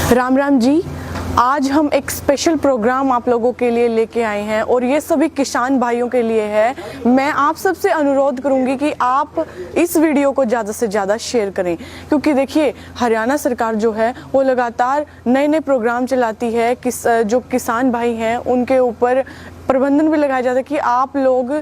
राम राम जी। आज हम एक स्पेशल प्रोग्राम आप लोगों के लिए लेके आए हैं और ये सभी किसान भाइयों के लिए है। मैं आप सबसे अनुरोध करूंगी कि आप इस वीडियो को ज़्यादा से ज़्यादा शेयर करें, क्योंकि देखिए हरियाणा सरकार जो है वो लगातार नए नए प्रोग्राम चलाती है। जो किसान भाई हैं उनके ऊपर प्रबंधन भी लगाया जाता है कि आप लोग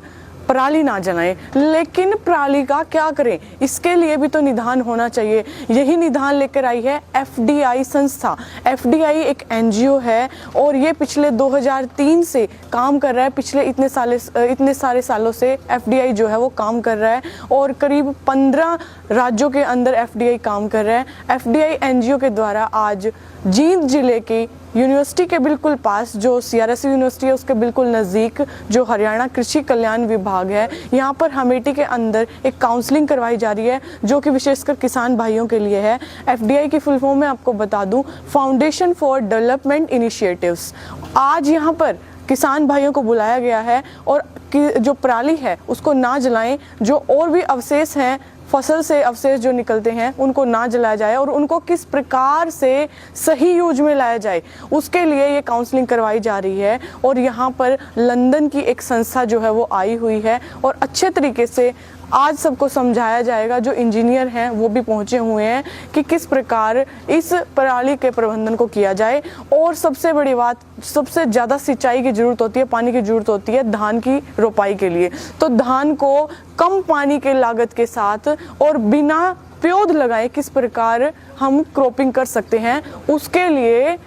पराली ना जलाएं, लेकिन पराली का क्या करें, इसके लिए भी तो निदान होना चाहिए। यही निदान लेकर आई है एफडीआई संस्था। एफडीआई एक एनजीओ है और ये पिछले 2003 से काम कर रहा है। पिछले इतने सारे सालों से एफडीआई जो है वो काम कर रहा है और करीब 15 राज्यों के अंदर एफडीआई काम कर रहा है। एफडीआई एनजीओ के द्वारा आज जींद जिले की यूनिवर्सिटी के बिल्कुल पास, जो सीआरएस यूनिवर्सिटी है उसके बिल्कुल नज़दीक, जो हरियाणा कृषि कल्याण विभाग है, यहाँ पर हमेटी के अंदर एक काउंसलिंग करवाई जा रही है जो कि विशेषकर किसान भाइयों के लिए है। एफडीआई की फुल फॉर्म में आपको बता दूं, फाउंडेशन फॉर डेवलपमेंट इनिशिएटिव्स। आज यहाँ पर किसान भाइयों को बुलाया गया है और जो पराली है उसको ना जलाएं, जो और भी अवशेष हैं, फसल से अवशेष जो निकलते हैं उनको ना जलाया जाए और उनको किस प्रकार से सही यूज में लाया जाए, उसके लिए ये काउंसलिंग करवाई जा रही है। और यहाँ पर लंदन की एक संस्था जो है वो आई हुई है और अच्छे तरीके से आज सबको समझाया जाएगा। जो इंजीनियर हैं वो भी पहुंचे हुए हैं कि किस प्रकार इस पराली के प्रबंधन को किया जाए। और सबसे बड़ी बात, सबसे ज़्यादा सिंचाई की ज़रूरत होती है, पानी की ज़रूरत होती है धान की रोपाई के लिए। तो धान को कम पानी के लागत के साथ और बिना पौध लगाए किस प्रकार हम क्रॉपिंग कर सकते हैं, उसके लिए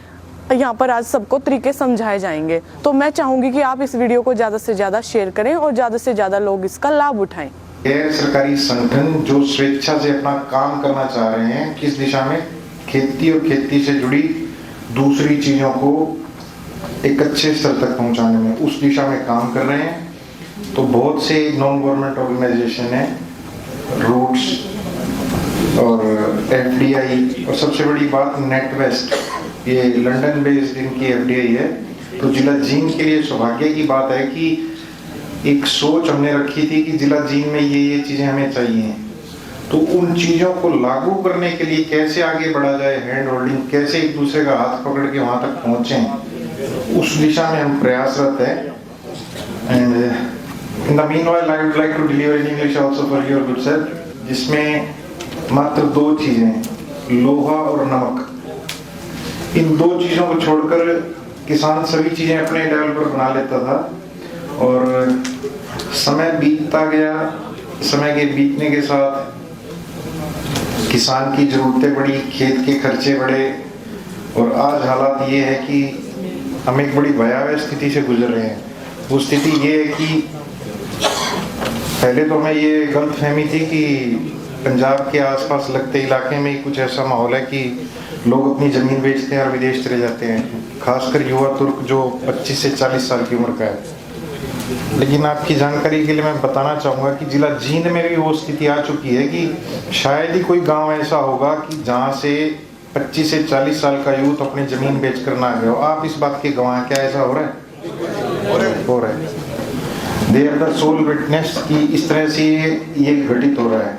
यहाँ पर आज सबको तरीके समझाए जाएंगे। तो मैं चाहूँगी कि आप इस वीडियो को ज़्यादा से ज़्यादा शेयर करें और ज़्यादा से ज़्यादा लोग इसका लाभ उठाएं। गैर सरकारी संगठन जो स्वेच्छा से अपना काम करना चाह रहे हैं, किस दिशा में, खेती और खेती से जुड़ी दूसरी चीजों को एक अच्छे स्तर तक पहुंचाने में, उस दिशा में काम कर रहे हैं। तो बहुत से नॉन गवर्नमेंट ऑर्गेनाइजेशन है, रूट्स और एफडीआई, और सबसे बड़ी बात नेटवेस्ट, ये लंदन बेस्ड इनकी एफडीआई है। तो जिला जींद के लिए सौभाग्य की बात है कि एक सोच हमने रखी थी कि जिला जींद में ये चीजें हमें चाहिए, तो उन चीजों को लागू करने के लिए कैसे आगे बढ़ा जाए, हैंड होल्डिंग, कैसे एक दूसरे का हाथ पकड़ के वहां तक पहुंचे, उस दिशा में हम प्रयासरत है। And in the meanwhile I would like to deliver in English also for your good sir, जिसमें मात्र 2 चीजें, लोहा और नमक, इन 2 चीजों को छोड़कर किसान सभी चीजें अपने लेवल पर बना लेता था। और समय बीतता गया, समय के बीतने के साथ किसान की जरूरतें बढ़ी, खेत के खर्चे बढ़े, और आज हालात ये है कि हम एक बड़ी भयावह स्थिति से गुजर रहे हैं। वो स्थिति ये है कि पहले तो हमें ये गलतफहमी थी कि पंजाब के आसपास लगते इलाके में कुछ ऐसा माहौल है कि लोग अपनी जमीन बेचते हैं और विदेश चले जाते हैं, खासकर युवा तुर्क जो 25 से 40 साल की उम्र का है। लेकिन आपकी जानकारी के लिए मैं बताना चाहूँगा कि जिला जींद में भी वो स्थिति आ चुकी है कि शायद ही कोई गांव ऐसा होगा कि जहां से 25 से 40 साल का यूथ अपनी जमीन बेचकर ना गया हो। आप इस बात के गवाह, क्या ऐसा हो रहा है? हो रहा है। They are the sole witness कि इस तरह से ये घटित हो रहा है।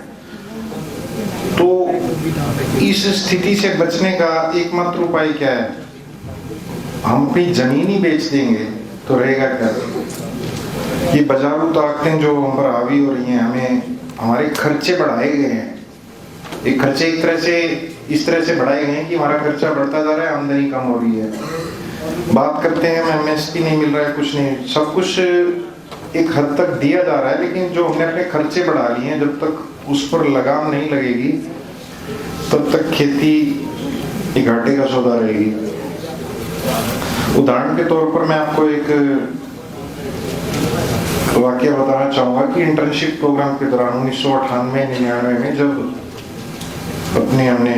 तो इस स्थिति से बचने का एकमात्र उपाय क्या है? हम अपनी जमीन ही बेच देंगे तो रहेगा क्या? ये बाजारू ताकतें जो हम पर हावी हो रही हैं, हमें हमारे खर्चे बढ़ाए गए हैं। ये खर्चे एक तरह से इस तरह से बढ़ाए गए हैं कि हमारा खर्चा बढ़ता जा रहा है, आमदनी कम हो रही है। बात करते हैं एमएसपी नहीं मिल रहा है, कुछ नहीं, सब कुछ एक हद तक दिया जा रहा है, लेकिन जो हमने अपने खर्चे बढ़ा लिए हैं, जब तक उस पर लगाम नहीं लगेगी तब तक खेती घाटे का सौदा रहेगी। उदाहरण के तौर पर मैं आपको एक वाकया बताना चाहूंगा कि इंटर्नशिप प्रोग्राम के दौरान 1998-99 में जब हमने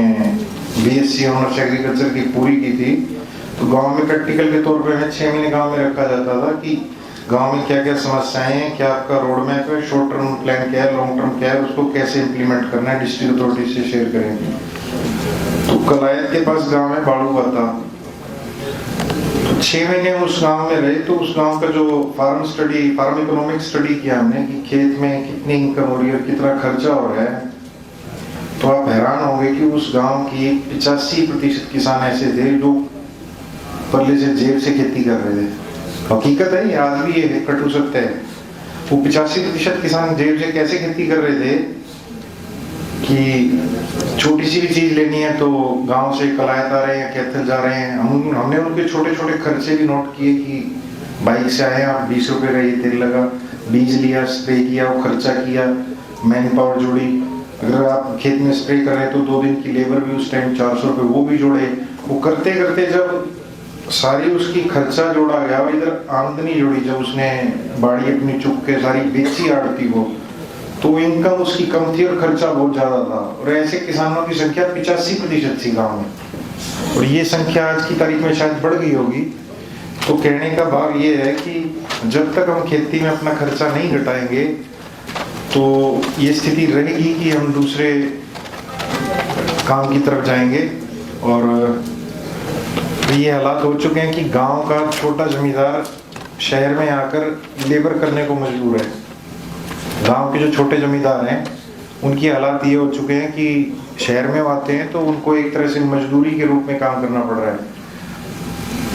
बीएससी ऑनर्स एग्रीकल्चर की पूरी की थी, तो गांव में प्रैक्टिकल के तौर पर हमें 6 महीने गांव में रखा जाता था कि गांव में क्या क्या समस्याएं हैं, क्या आपका रोड मैप है, शॉर्ट टर्म प्लान क्या है, लॉन्ग टर्म क्या है, उसको कैसे इम्प्लीमेंट करना है, डिस्ट्रिक्ट अथॉरिटी से शेयर करेंगे। तो कलायत के पास गाँव में बाड़ू हुआ था, 6 महीने उस गांव में रहे। तो उस गांव का जो फार्म इकोनॉमिक स्टडी किया हमने कि खेत में कितनी इनकम हो रही है और कितना खर्चा हो रहा है, तो आप हैरान होंगे कि उस गांव की 85% किसान ऐसे थे जो पहले से जेब से खेती कर रहे थे। हकीकत है, ये आज भी ये कटु सत्य है। वो 85% किसान जेब से कैसे खेती कर रहे थे कि छोटी सी भी चीज लेनी है तो गांव से कलायत आ रहे हैं, कैथल जा रहे हैं। हमने उनके छोटे छोटे खर्चे भी नोट किए कि बाइक से आए आप, 20 रुपए का ये तेल लगा, बीज लिया, स्प्रे किया, वो खर्चा किया, मैन पावर जोड़ी। अगर आप खेत में स्प्रे कर रहे हैं तो 2 दिन की लेबर भी उस टाइम 400 रुपए वो भी जोड़े। वो करते करते जब सारी उसकी खर्चा जोड़ा गया, इधर आमदनी जोड़ी, जब उसने बाड़ी अपनी चुक के सारी बेची आड़ती को, तो इनकम उसकी कम थी और खर्चा बहुत ज्यादा था। और ऐसे किसानों की संख्या 85% थी गाँव में, और ये संख्या आज की तारीख में शायद बढ़ गई होगी। तो कहने का भाव ये है कि जब तक हम खेती में अपना खर्चा नहीं घटाएंगे तो ये स्थिति रहेगी कि हम दूसरे काम की तरफ जाएंगे। और ये हालात हो चुके हैं कि गांव का छोटा जमींदार शहर में आकर लेबर करने को मजबूर है। गांव के जो छोटे जमींदार हैं उनकी हालात ये हो चुके हैं कि शहर में आते हैं तो उनको एक तरह से मजदूरी के रूप में काम करना पड़ रहा है।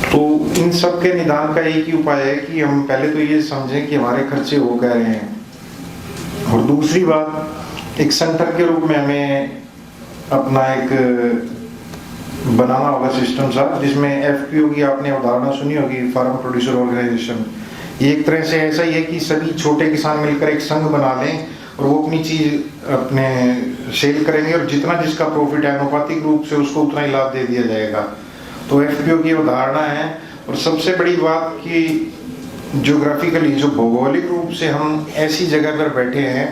तो इन सब के निदान का एक ही उपाय है कि हम पहले तो ये समझें कि हमारे खर्चे हो कह रहे हैं, और दूसरी बात, एक संगठन के रूप में हमें अपना एक बनाना होगा सिस्टम सा, जिसमें एफपीओ की आपने अवधारणा सुनी होगी, फार्म प्रोड्यूसर ऑर्गेनाइजेशन। ये एक तरह से ऐसा ही है कि सभी छोटे किसान मिलकर एक संघ बना लें और वो अपनी चीज अपने सेल करेंगे, और जितना जिसका प्रॉफिट है अनुपातिक रूप से उसको उतना ही लाभ दे दिया जाएगा। तो एफपीओ की अवधारणा है। और सबसे बड़ी बात कि ज्योग्राफिकली, जो भौगोलिक रूप से हम ऐसी जगह पर बैठे हैं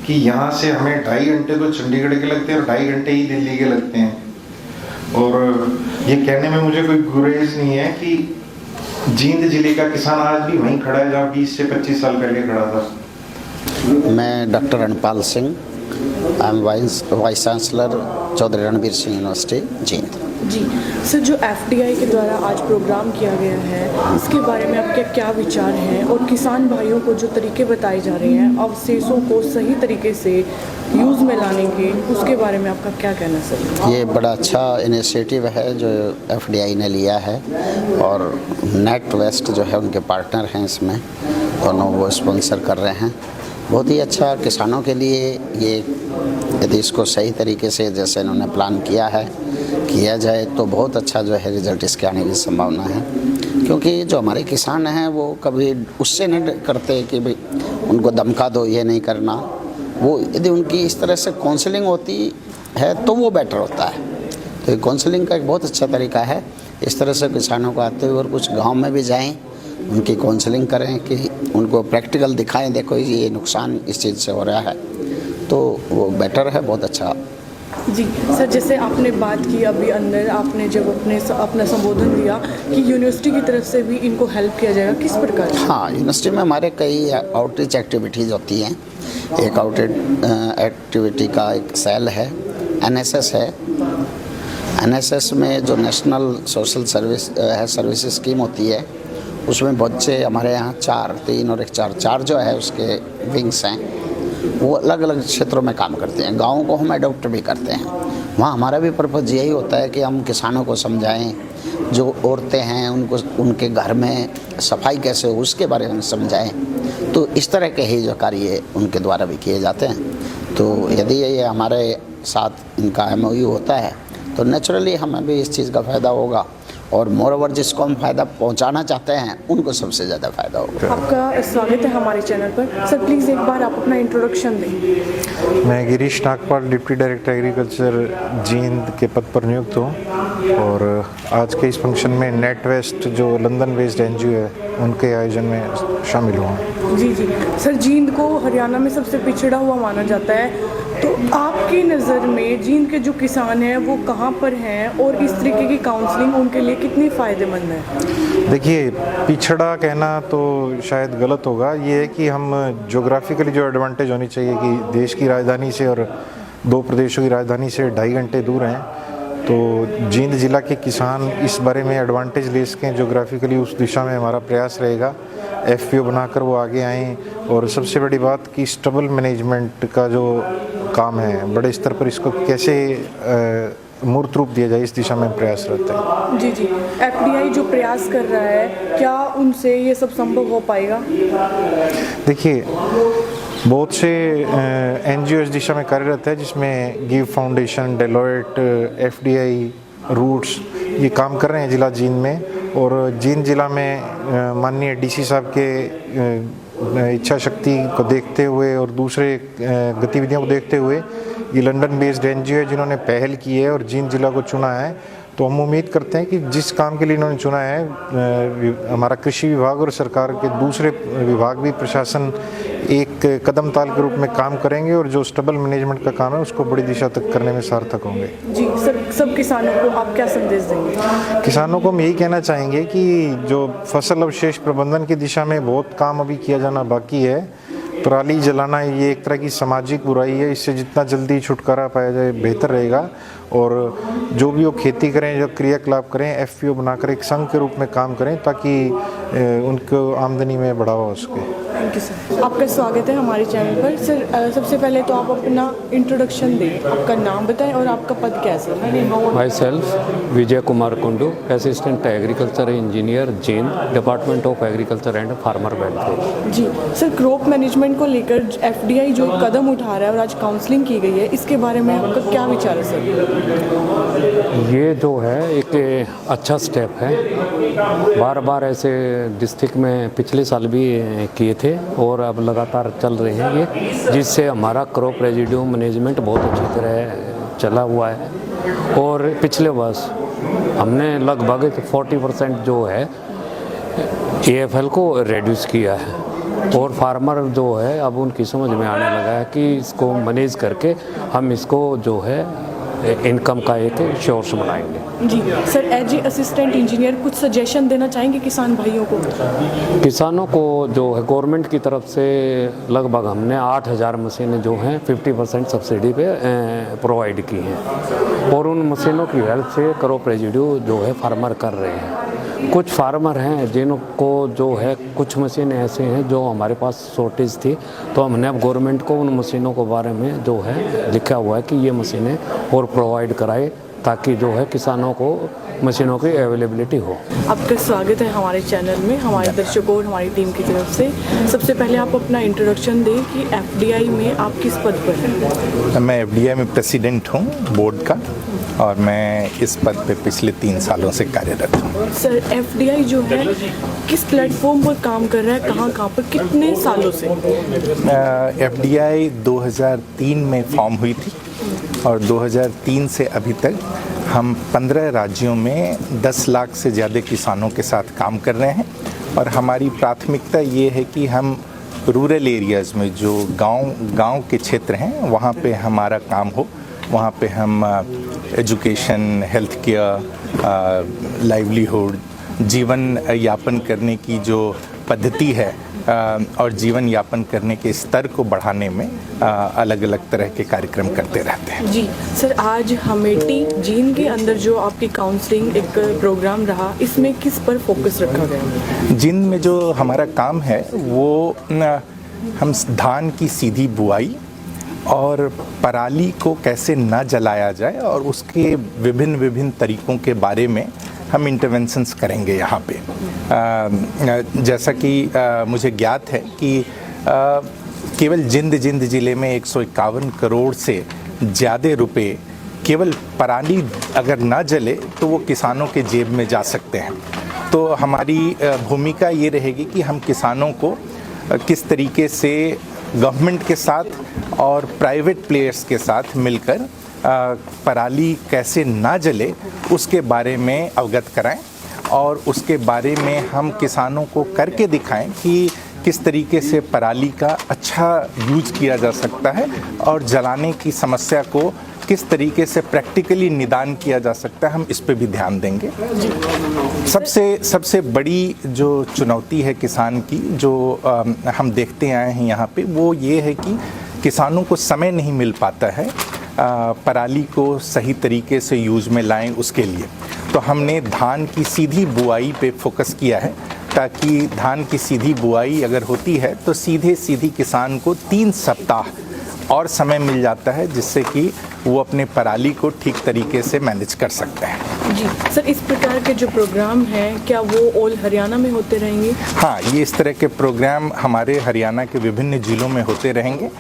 कि यहाँ से हमें 2.5 घंटे तो चंडीगढ़ के लगते हैं और 2.5 घंटे ही दिल्ली के लगते हैं। और ये कहने में मुझे कोई गुरेज नहीं है कि जींद जिले का किसान आज भी वहीं खड़ा है जहाँ 20 से 25 साल पहले खड़ा था। मैं doctor Ranpal Singh, I am vice chancellor Chaudhary Ranbir Singh university Jind. जी सर, जो एफडीआई के द्वारा आज प्रोग्राम किया गया है, इसके बारे में आपके क्या विचार हैं, और किसान भाइयों को जो तरीके बताए जा रहे हैं अवशेषों को सही तरीके से यूज़ में लाने के, उसके बारे में आपका क्या कहना सर? ये बड़ा अच्छा इनिशिएटिव है जो एफडीआई ने लिया है, और नेट वेस्ट जो है उनके पार्टनर हैं इसमें, दोनों वो स्पॉन्सर कर रहे हैं। बहुत ही अच्छा किसानों के लिए ये, यदि इसको सही तरीके से जैसे इन्होंने प्लान किया जाए तो बहुत अच्छा जो है रिजल्ट इसके आने की संभावना है। क्योंकि जो हमारे किसान हैं वो कभी उससे नहीं करते कि भाई उनको धमका दो, ये नहीं करना। वो यदि उनकी इस तरह से काउंसलिंग होती है तो वो बेटर होता है। तो ये काउंसलिंग का एक बहुत अच्छा तरीका है। इस तरह से किसानों को आते हुए और कुछ गाँव में भी जाएँ, उनकी काउंसलिंग करें कि उनको प्रैक्टिकल दिखाएं, देखो ये नुकसान इस चीज़ से हो रहा है, तो वो बेटर है, बहुत अच्छा। जी सर, जैसे आपने बात की अभी अंदर, आपने जब अपना संबोधन दिया कि यूनिवर्सिटी की तरफ से भी इनको हेल्प किया जाएगा, किस प्रकार? हाँ, यूनिवर्सिटी में हमारे कई आउटरीच एक्टिविटीज़ होती हैं। एक आउटरीच एक्टिविटी का एक सेल है, एनएसएस है। एनएसएस में जो नेशनल सोशल सर्विस स्कीम होती है, उसमें बच्चे हमारे यहाँ 4, 3 और 1 4 जो है उसके विंग्स हैं, वो अलग अलग क्षेत्रों में काम करते हैं। गाँव को हम अडॉप्ट भी करते हैं। वहाँ हमारा भी पर्पज़ यही होता है कि हम किसानों को समझाएं, जो औरतें हैं उनको उनके घर में सफाई कैसे हो उसके बारे में समझाएं। तो इस तरह के ही जो कार्य उनके द्वारा भी किए जाते हैं। तो यदि ये हमारे साथ इनका MOU होता है तो नेचुरली हमें भी इस चीज़ का फ़ायदा होगा, और मोरओवर जिसको हम फ़ायदा पहुंचाना चाहते हैं उनको सबसे ज़्यादा फ़ायदा होगा। आपका स्वागत है हमारे चैनल पर। सर प्लीज़ एक बार आप अपना इंट्रोडक्शन दें। मैं Girish Nagpal, deputy director agriculture Jind के पद पर नियुक्त हूँ, और आज के इस फंक्शन में नेट वेस्ट जो लंदन बेस्ड NGO है उनके आयोजन में शामिल हुआ। जी जी सर, जींद को हरियाणा में सबसे पिछड़ा हुआ माना जाता है, तो आपकी नज़र में जींद के जो किसान हैं वो कहाँ पर हैं, और इस तरीके की काउंसलिंग उनके लिए कितनी फ़ायदेमंद है? देखिए, पिछड़ा कहना तो शायद गलत होगा। ये है कि हम ज्योग्राफिकली जो एडवांटेज होनी चाहिए कि देश की राजधानी से और 2 प्रदेशों की राजधानी से 2.5 घंटे दूर हैं, तो जींद ज़िला के किसान इस बारे में एडवांटेज ले सकें जोग्राफिकली, उस दिशा में हमारा प्रयास रहेगा। FPO बनाकर वो आगे आएँ। और सबसे बड़ी बात कि स्टबल मैनेजमेंट का जो काम है बड़े स्तर पर, इसको कैसे मूर्त रूप दिया जाए, इस दिशा में प्रयास रहता है। जी जी, FDI जो प्रयास कर रहा है, क्या उनसे ये सब संभव हो पाएगा? देखिए, बहुत से NGO इस दिशा में कार्यरत है, जिसमें give foundation, Deloitte, FDI, roots ये काम कर रहे हैं जिला जींद में। और जींद जिला में माननीय DC साहब के इच्छा शक्ति को देखते हुए और दूसरे गतिविधियों को देखते हुए ये लंदन बेस्ड NGO है जिन्होंने पहल की है और जींद जिला को चुना है। तो हम उम्मीद करते हैं कि जिस काम के लिए इन्होंने चुना है, हमारा कृषि विभाग और सरकार के दूसरे विभाग भी, प्रशासन एक कदम ताल के रूप में काम करेंगे और जो स्टेबल मैनेजमेंट का काम है उसको बड़ी दिशा तक करने में सार्थक होंगे। जी सर, सब किसानों को आप क्या संदेश देंगे? किसानों को हम यही कहना चाहेंगे कि जो फसल अवशेष प्रबंधन की दिशा में बहुत काम अभी किया जाना बाकी है। पराली जलाना ये एक तरह की सामाजिक बुराई है, इससे जितना जल्दी छुटकारा पाया जाए बेहतर रहेगा। और जो भी वो खेती करें, जो क्रियाकलाप करें, FPO बनाकर एक संघ के रूप में काम करें ताकि उनको आमदनी में बढ़ावा हो सके। थैंक यू सर, आपका स्वागत है हमारे चैनल पर। सर, सबसे पहले तो आप अपना इंट्रोडक्शन दें, आपका नाम बताएं और आपका पद क्या है sir? My self Vijay Kumar Kundu, assistant agriculture engineer Jind, department of agriculture and farmer welfare. जी सर, क्रॉप मैनेजमेंट को लेकर FDI जो कदम उठा रहा है और आज काउंसलिंग की गई है, इसके बारे में आपका क्या विचार है सर? ये जो है एक अच्छा स्टेप है। बार बार ऐसे डिस्ट्रिक्ट में पिछले साल भी किए थे और अब लगातार चल रहे हैं ये, जिससे हमारा क्रॉप रेजिड्यू मैनेजमेंट बहुत अच्छी तरह चला हुआ है। और पिछले वर्ष हमने लगभग 40% जो है AFL को रिड्यूस किया है। और फार्मर जो है अब उनकी समझ में आने लगा है कि इसको मैनेज करके हम इसको जो है इनकम का एक सोर्स बनाएंगे। जी sir, as a assistant engineer कुछ सजेशन देना चाहेंगे किसान भाइयों को? किसानों को जो है गवर्नमेंट की तरफ से लगभग हमने 8000 मशीनें जो हैं 50% सब्सिडी पे प्रोवाइड की हैं और उन मशीनों की हेल्प से क्रॉप रेजिड्यू जो है फार्मर कर रहे हैं। कुछ फार्मर हैं जिनको जो है कुछ मशीनें ऐसे हैं जो हमारे पास शॉर्टेज थी, तो हमने अब गवर्नमेंट को उन मशीनों के बारे में जो है लिखा हुआ है कि ये मशीनें और प्रोवाइड कराए ताकि जो है किसानों को मशीनों की अवेलेबिलिटी हो। आपका स्वागत है हमारे चैनल में, हमारे दर्शकों और हमारी टीम की तरफ से। सबसे पहले आप अपना इंट्रोडक्शन दें कि FDI में आप किस पद पर हैं? मैं FDI में प्रेसिडेंट हूँ बोर्ड का और मैं इस पद पे पिछले 3 सालों से कार्यरत हूँ। सर, FDI जो है किस प्लेटफॉर्म पर काम कर रहा है, कहाँ पर, कितने सालों से? FDI 2003 में फॉर्म हुई थी और 2003 से अभी तक हम 15 राज्यों में 10 लाख से ज़्यादा किसानों के साथ काम कर रहे हैं। और हमारी प्राथमिकता ये है कि हम रूरल एरियाज़ में जो गांव के क्षेत्र हैं वहाँ पे हमारा काम हो। वहाँ पे हम एजुकेशन, हेल्थ केयर, लाइवलीहुड, जीवन यापन करने की जो पद्धति है और जीवन यापन करने के स्तर को बढ़ाने में अलग अलग तरह के कार्यक्रम करते रहते हैं। जी सर, आज हमेटी जींद के अंदर जो आपकी काउंसलिंग एक प्रोग्राम रहा, इसमें किस पर फोकस रखा गया? जींद में जो हमारा काम है वो हम धान की सीधी बुआई और पराली को कैसे न जलाया जाए और उसके विभिन्न तरीकों के बारे में हम इंटरवेंशंस करेंगे यहाँ पे। जैसा कि मुझे ज्ञात है कि केवल जिंद ज़िले में 151 करोड़ से ज़्यादा रुपए केवल पराली अगर ना जले तो वो किसानों के जेब में जा सकते हैं। तो हमारी भूमिका ये रहेगी कि हम किसानों को किस तरीके से गवर्नमेंट के साथ और प्राइवेट प्लेयर्स के साथ मिलकर पराली कैसे ना जले उसके बारे में अवगत कराएं और उसके बारे में हम किसानों को करके दिखाएं कि किस तरीके से पराली का अच्छा यूज किया जा सकता है और जलाने की समस्या को किस तरीके से प्रैक्टिकली निदान किया जा सकता है। हम इस पे भी ध्यान देंगे। सबसे बड़ी जो चुनौती है किसान की जो हम देखते आए हैं यहाँ पे, वो ये है कि किसानों को समय नहीं मिल पाता है पराली को सही तरीके से यूज में लाएं उसके लिए। तो हमने धान की सीधी बुआई पे फोकस किया है, ताकि धान की सीधी बुआई अगर होती है तो सीधी किसान को 3 सप्ताह और समय मिल जाता है, जिससे कि वो अपने पराली को ठीक तरीके से मैनेज कर सकते हैं। जी सर, इस प्रकार के जो प्रोग्राम हैं क्या वो ऑल हरियाणा में होते रहेंगे? हाँ, ये इस तरह के प्रोग्राम हमारे हरियाणा के विभिन्न जिलों में होते रहेंगे।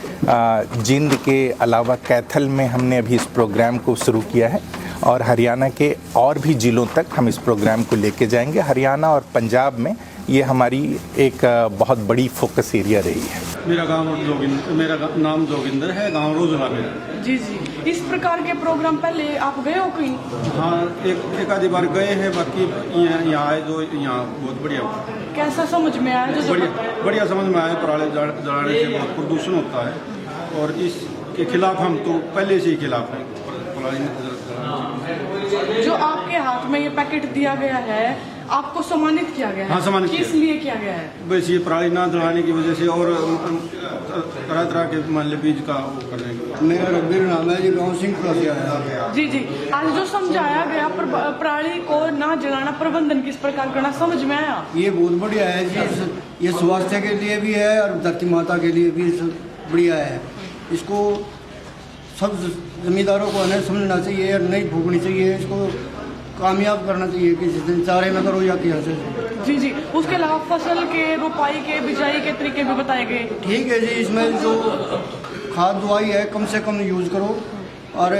जींद के अलावा कैथल में हमने अभी इस प्रोग्राम को शुरू किया है और हरियाणा के और भी जिलों तक हम इस प्रोग्राम को लेके जाएंगे। हरियाणा और पंजाब में ये हमारी एक बहुत बड़ी फोकस एरिया रही है। मेरा नाम जोगिंदर है, गांव रोजला मेरा। जी जी, इस प्रकार के प्रोग्राम पहले आप गए हो कहीं? हाँ, एक आधी बार गए हैं, बाकी यहाँ आए जो यहाँ बहुत बढ़िया। कैसा समझ में आया? जो बढ़िया समझ में आया। पराली जलाने से बहुत प्रदूषण होता है और इसके खिलाफ हम तो पहले से ही खिलाफ हैं। जो आपके हाथ में ये पैकेट दिया गया है, आपको सम्मानित किया गया है? हाँ, सम्मानित किस लिए किया गया है? बस ये पराली ना जलाने की वजह से और तरह तरह के मान लीजिए बीज का वो करने का। मेरा रघुवीर नाम है, ये गाँव सिंहपुरा से आया है। जी जी, आज जो समझाया गया पराली को ना जलाना प्रबंधन किस प्रकार करना, समझ में आया? ये बहुत बढ़िया है जी, ये स्वास्थ्य के लिए भी है और धरती माता के लिए भी बढ़िया है। इसको सब जमींदारों को हमें समझना चाहिए और नहीं फूकनी चाहिए, इसको कामयाब करना चाहिए। किसी दिन चारे में करो या किया से। जी जी, उसके अलावा फसल के रोपाई के बिजाई के तरीके भी बताए गए। ठीक है जी, इसमें जो खाद दवाई है कम से कम यूज़ करो और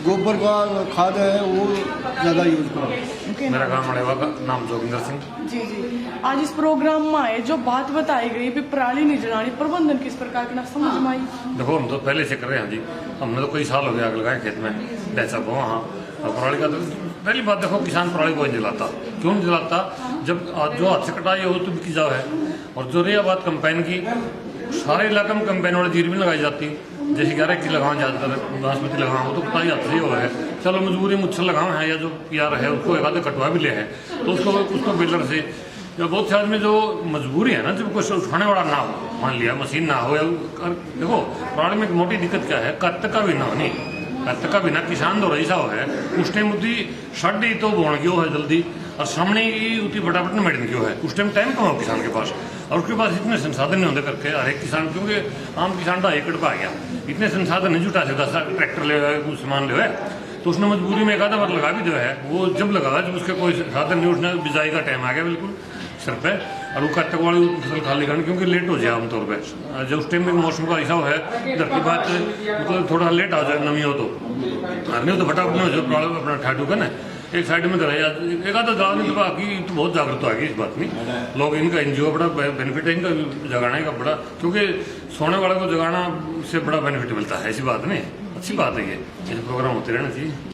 गोबर का खाद है वो ज़्यादा यूज़ करो। मेरा गाँव मड़ेवा का नाम जोगिंदर सिंह। जी जी, आज इस प्रोग्राम में आए जो बात बताई गई भी पराली नहीं जलानी, प्रबंधन किस प्रकार के ना समझ में आई? देखो, हम तो पहले से कर रहे हैं जी। हमने तो कई साल हो गया आग लगाए खेत में, ऐसा को हाँ। और पराली का तो पहली बात देखो, किसान पराली को नहीं जलाता। क्यों नहीं जलाता? जब जो हाथ से कटाई हो तो बिकी जाओ है। और जो रही बात कंपेन की, सारे इलाके में कंपेन वाली चीज भी लगाई जाती है। जैसे 11 की लगाओ, ज़्यादातर बासमती लगाओ तो कटाई हाथ से हो है। चलो मजबूरी मुझसे लगाओ है, या जो पीआर है उसको एक आधे कटवा भी ले है तो उसको बेलर से, या बहुत से आदमी जो मजबूरी है ना, जब कुछ उठाने वाला ना हो, मान लिया मशीन ना हो, या देखो पराली में एक मोटी दिक्कत क्या है, कत्त का भी ना होनी, कत्त का भी ना किसान दो रईसा हो है उस टाइम उतनी साढ़े तो बोण क्यों है जल्दी, और सामने ही उतनी फटाफट मेडन क्यों है। उस टाइम टाइम कम हो किसान के पास, और उसके पास इतने संसाधन नहीं होते करके हर एक किसान, क्योंकि आम किसान 2 एकड़ पर आ गया, इतने संसाधन नहीं जुटा सकता, ट्रैक्टर ले हुआ कुछ सामान ले हुआ तो उसने मजबूरी में एक आधा बार लगा भी जो है, वो जब लगा जब उसके कोई साधन नहीं, उसने बिजाई का टाइम आ गया बिल्कुल सर पे, और वो कट्टक वाली फसल खाली करनी, क्योंकि लेट हो जाए आमतौर पर। जब उस टाइम में मौसम का ऐसा है, धरती बात मतलब थोड़ा लेट आ जाए, नमी हो तो नहीं तो फटाफट नहीं हो जाए, अपना ठाटू का ना एक साइड में रहे, एक आधा जला नहीं तो बाकी तो बहुत जागरूक है इस बात में। लोग इनका एनजीओ बड़ा बेनिफिट है, इनका जगाने का बड़ा, क्योंकि सोने वाले को जगाना से बड़ा बेनिफिट मिलता है। ऐसी बात नहीं, अच्छी बात है ये प्रोग्राम होते रहना चाहिए।